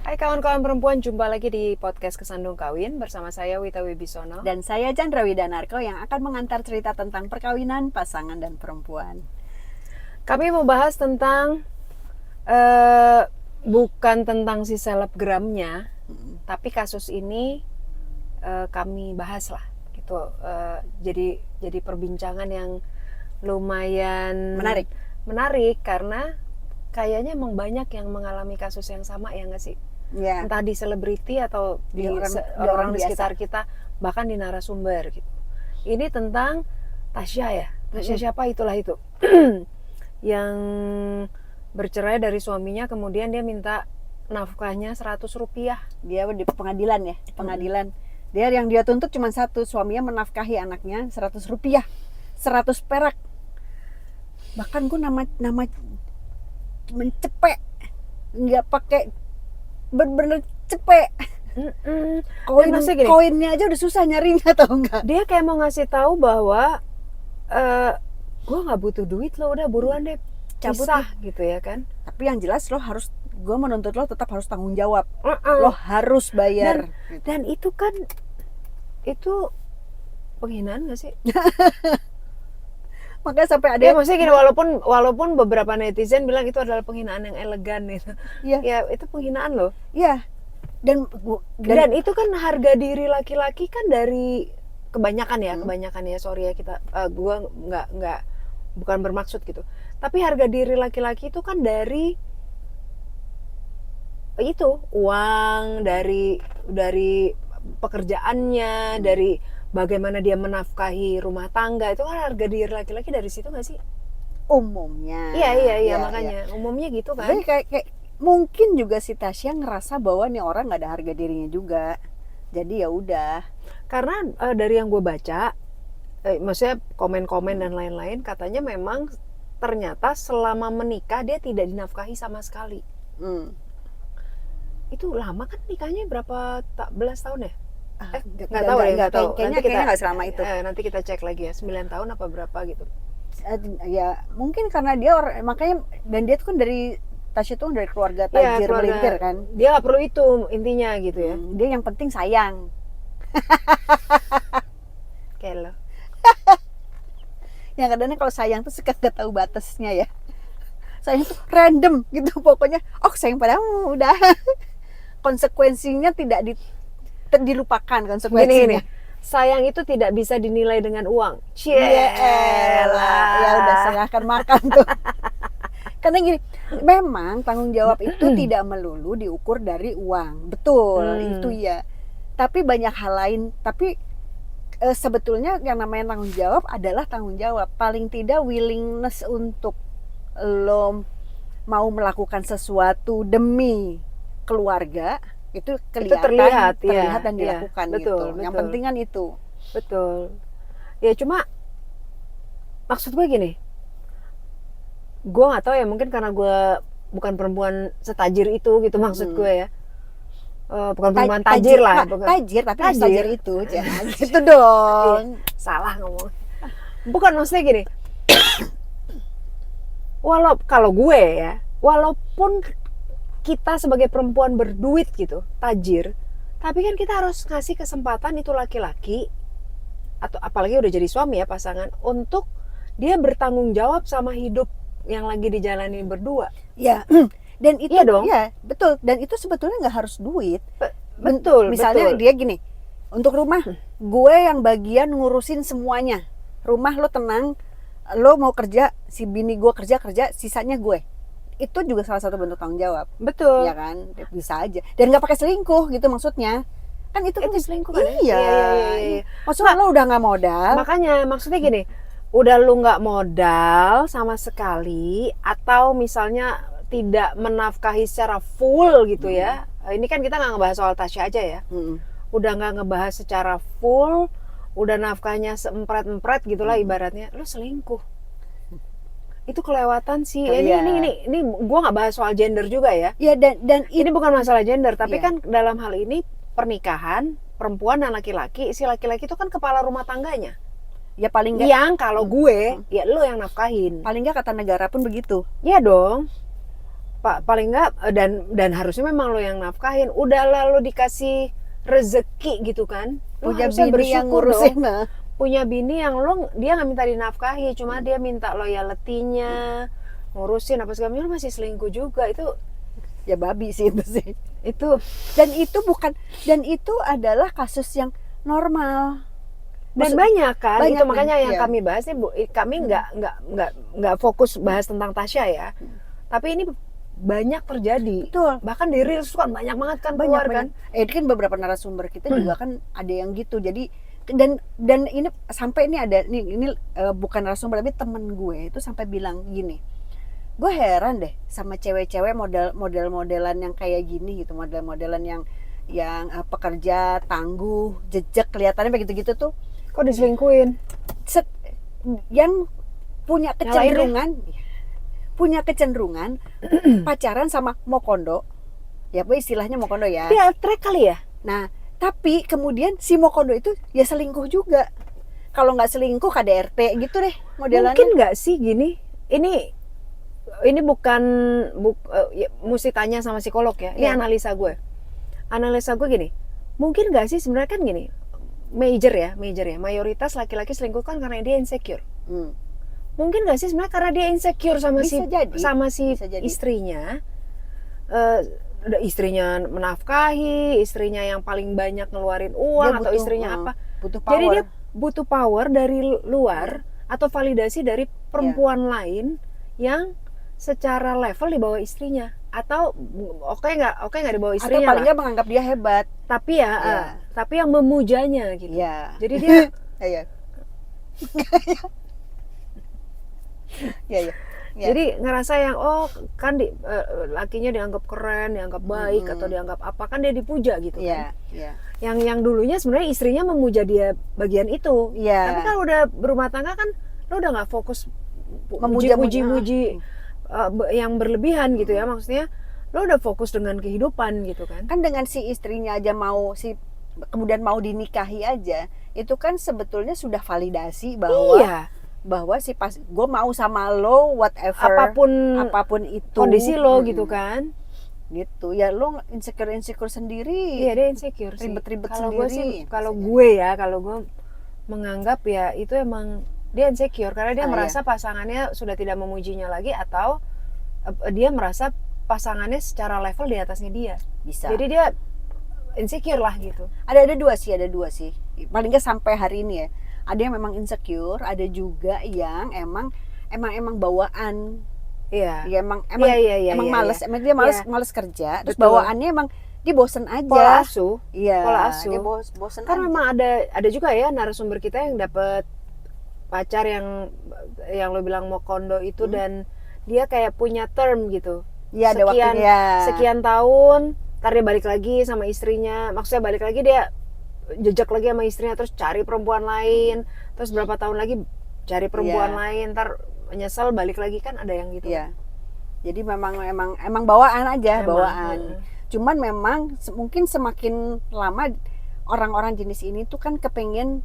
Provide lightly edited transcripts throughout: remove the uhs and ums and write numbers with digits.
Hai kawan-kawan perempuan, jumpa lagi di podcast Kesandung Kawin bersama saya Wita Wibisono. Dan saya Chandra Widanarko yang akan mengantar cerita tentang perkawinan, pasangan, dan perempuan. Kami mau bahas tentang bukan tentang si selebgramnya, tapi kasus ini kami bahas lah, gitu. Jadi perbincangan yang lumayan menarik karena kayaknya emang banyak yang mengalami kasus yang sama, ya nggak sih? Ya. Entah di selebriti atau di orang di sekitar kita, bahkan di narasumber gitu. Ini tentang Tasya ya. Tasya siapa itulah itu. Yang bercerai dari suaminya, kemudian dia minta nafkahnya 100 rupiah. Dia di pengadilan ya, pengadilan. Dia yang dia tuntut cuma satu, suaminya menafkahi anaknya 100 rupiah, 100 perak. Bahkan gue nama mencepek, nggak pakai bener-bener cepek. Koinnya aja udah susah nyarinya, tau nggak? Dia kayak mau ngasih tahu bahwa gue nggak butuh duit lo, udah buruan deh cabut gitu ya kan. Tapi yang jelas lo harus, gue menuntut lo tetap harus tanggung jawab. Lo harus bayar. Dan itu kan, itu penghinaan nggak sih? Makanya sampai ada ya, maksudnya gini, walaupun beberapa netizen bilang itu adalah penghinaan yang elegan gitu. Ya itu penghinaan loh. Iya. Dan itu kan harga diri laki-laki kan dari kebanyakan ya, sorry ya kita gua nggak bukan bermaksud gitu. Tapi harga diri laki-laki itu kan dari itu uang, dari pekerjaannya, dari bagaimana dia menafkahi rumah tangga, itu kan harga diri laki-laki dari situ nggak sih? Umumnya. Iya, makanya umumnya gitu kan. Jadi kayak mungkin juga si Tasya ngerasa bahwa nih orang nggak ada harga dirinya juga. Jadi ya udah. Karena dari yang gue baca, maksudnya komen-komen dan lain-lain, katanya memang ternyata selama menikah dia tidak dinafkahi sama sekali. Itu lama kan nikahnya, berapa belas tahun ya? Nggak tahu. Kayaknya nggak selama itu. Nanti kita cek lagi ya, 9 tahun apa berapa gitu. Ya mungkin karena dia makanya, dan dia tuh kan dari Tasya tuh dari keluarga tajir melintir kan. Dia nggak perlu itu intinya gitu ya. Dia yang penting sayang. Kayak lo. Yang kadang-kadang kalau sayang tuh suka nggak tahu batasnya ya. Sayang tuh random gitu pokoknya. Oh sayang padamu udah. Konsekuensinya tidak dilupakan konsekuensinya. Gini. Sayang itu tidak bisa dinilai dengan uang. Cielah. Ya udah, saya akan makan tuh. Karena gini, memang tanggung jawab itu tidak melulu diukur dari uang. Betul, itu ya. Tapi banyak hal lain. Tapi sebetulnya yang namanya tanggung jawab adalah tanggung jawab. Paling tidak willingness untuk lo mau melakukan sesuatu demi keluarga, itu terlihat dan dilakukan, betul, gitu. Yang penting kan itu. Betul. Ya cuma maksud gue gini, gue nggak tahu ya, mungkin karena gue bukan perempuan setajir itu gitu, maksud gue ya. Bukan perempuan tajir lah. Tajir tapi tajir itu jangan gitu dong. Salah ngomong. Bukan, maksudnya gini. Kalau gue ya, walaupun kita sebagai perempuan berduit gitu, tajir, tapi kan kita harus ngasih kesempatan itu laki-laki, atau apalagi udah jadi suami ya, pasangan, untuk dia bertanggung jawab sama hidup yang lagi dijalani berdua. Ya, dan itu iya dong. Ya, betul. Dan itu sebetulnya nggak harus duit. Betul. Misalnya dia gini, untuk rumah, gue yang bagian ngurusin semuanya. Rumah lo tenang, lo mau kerja, si bini gue kerja, sisanya gue. Itu juga salah satu bentuk tanggung jawab. Betul. Ya kan, bisa aja. Dan nggak pakai selingkuh gitu maksudnya. Kan itu selingkuh kan? Iya. Maksudnya lo udah nggak modal. Makanya maksudnya gini, udah lo nggak modal sama sekali, atau misalnya tidak menafkahi secara full gitu ya. Ini kan kita nggak ngebahas soal Tasya aja ya. Udah nggak ngebahas secara full, udah nafkahnya seempret-empret gitulah ibaratnya, lo selingkuh. Itu kelewatan sih. Ini gue nggak bahas soal gender juga ya. Ya, dan ini bukan masalah gender, tapi kan dalam hal ini pernikahan perempuan dan laki-laki, si laki-laki itu kan kepala rumah tangganya. Ya paling nggak. Yang kalau gue, ya lo yang nafkahin. Paling nggak kata negara pun begitu. Iya dong. paling enggak dan harusnya memang lo yang nafkahin. Udah lalu dikasih rezeki gitu kan. Lo Punya harusnya bini yang bersyukur ngurusin. dong. Punya bini yang dia nggak minta dinafkahi, cuma dia minta loyalty-nya, ngurusin apa segala macam, masih selingkuh juga. Ya babi sih itu sih. Itu Dan itu adalah kasus yang normal. dan Maksud- banyak kan. banyak, Itu makanya yang iya. kami bahas nih, kami nggak fokus bahas tentang Tasya ya. Tapi ini banyak terjadi. Betul. Bahkan di Reels kan banyak banget kan Banyak, keluar banyak. kan. Kan beberapa narasumber kita juga kan ada yang gitu. Jadi dan ini sampai ini ada ini bukan narasumber tapi temen gue itu sampai bilang gini, gue heran deh sama cewek-cewek modelan yang kayak gini gitu, modelan yang pekerja tangguh, jejak, kelihatannya begitu gitu tuh, Kok diselingkuhin? yang punya kecenderungan pacaran sama mokondo, ya apa istilahnya mokondo ya. Dia track kali ya? Nah, tapi kemudian si mokondo itu ya selingkuh juga. Kalau nggak selingkuh KDRT gitu deh modelannya. Mungkin nggak sih gini? Ini bukan ya, mesti tanya sama psikolog ya. Ini Iya. analisa gue. Analisa gue gini. Mungkin nggak sih sebenarnya kan gini. Major ya. Mayoritas laki-laki selingkuh kan karena dia insecure. Mungkin nggak sih sebenarnya karena dia insecure sama Bisa jadi. Bisa jadi. istrinya. Istrinya menafkahi, istrinya yang paling banyak ngeluarin uang, Dia atau butuh, istrinya apa. butuh Jadi power. dia butuh power dari luar atau validasi dari perempuan lain yang secara level di bawah istrinya, atau oke nggak di bawah Atau istrinya paling lah. nggak menganggap dia hebat. Tapi ya, Iya. tapi yang memujanya gitu. Iya. Jadi dia Iya. Iya, iya. Ya. jadi ngerasa yang kan lakinya dianggap keren, dianggap baik, atau dianggap apa, kan dia dipuja gitu kan. Iya. Yang dulunya sebenarnya istrinya memuja dia bagian itu. Iya. Tapi kan udah berumah tangga kan lo udah nggak fokus Memuja-muja. muji yang berlebihan gitu ya, maksudnya lo udah fokus dengan kehidupan gitu kan. Kan dengan si istrinya aja kemudian mau dinikahi aja, itu kan sebetulnya sudah validasi bahwa si pas gue mau sama lo whatever apapun itu kondisi lo gitu kan. Gitu ya, lo insecure sendiri. Iya, dia insecure sih. Ribet-ribet Kalau gue sendiri. sih, kalau gue menganggap ya itu emang dia insecure karena dia merasa pasangannya sudah tidak memujinya lagi, atau dia merasa pasangannya secara level di atasnya dia. Bisa. Jadi dia insecure lah gitu. Ada dua sih. Paling nggak sampai hari ini ya. Ada yang memang insecure, ada juga yang emang bawaan. Iya. Ya emang Iya, males. iya. Emang dia males kerja. Terus bawaannya emang dia bosen aja. Pola asuh. Iya. Pola asuh. Dia bosen Kan aja. memang ada juga ya narasumber kita yang dapat pacar yang lo bilang mau kondo itu, dan dia kayak punya term gitu. Iya, ada waktunya. Sekian tahun, ntar dia balik lagi sama istrinya. Maksudnya balik lagi dia jejak lagi sama istrinya, terus cari perempuan lain, terus berapa tahun lagi cari perempuan lain, ntar menyesal balik lagi, kan ada yang gitu. Iya. Jadi emang bawaan aja, Emang, bawaan. Cuman memang mungkin semakin lama orang-orang jenis ini tuh kan kepengen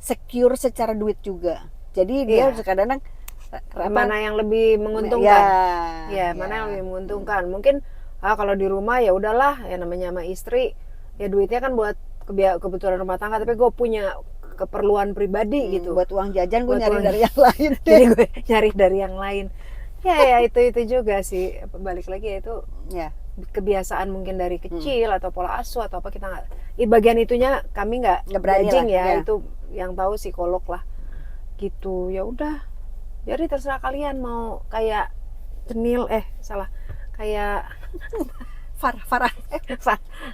secure secara duit juga. Jadi dia kadang-kadang mana yang lebih menguntungkan? Mana yang lebih menguntungkan? Mungkin kalau di rumah ya udahlah, ya namanya sama istri, ya duitnya kan buat kebutuhan rumah tangga, tapi gue punya keperluan pribadi gitu. Buat uang jajan gue nyari dari yang lain. Jadi gue nyari dari yang lain. Ya itu juga sih, balik lagi ya itu. Ya. Kebiasaan mungkin dari kecil, atau pola asuh atau apa, kita nggak. Bagian itunya kami nggak berani judging lah, ya. Itu yang tahu psikolog lah. Gitu, ya udah. Jadi terserah kalian mau kayak kayak Farah.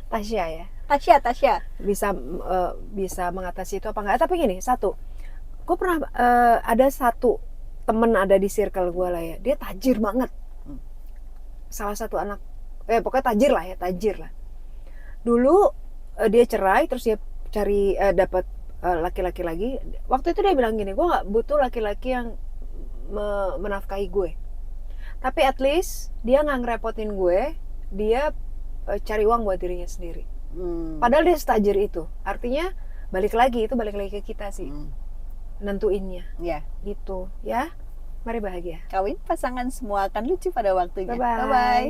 Tasya ya. Tasya. Bisa mengatasi itu apa enggak? Tapi gini, gue pernah ada satu temen ada di circle gue lah ya. Dia tajir banget. Salah satu anak, pokoknya tajir lah. Dulu dia cerai, terus dia cari dapat laki-laki lagi. Waktu itu dia bilang gini, gue nggak butuh laki-laki yang menafkahi gue. Tapi at least dia nggak ngerepotin gue. Dia cari uang buat dirinya sendiri. Padahal dia setajir itu. Artinya balik lagi ke kita sih. Nentuinnya. Ya. Gitu ya. Mari bahagia. Kawin pasangan semua akan lucu pada waktunya. Bye-bye. Bye-bye.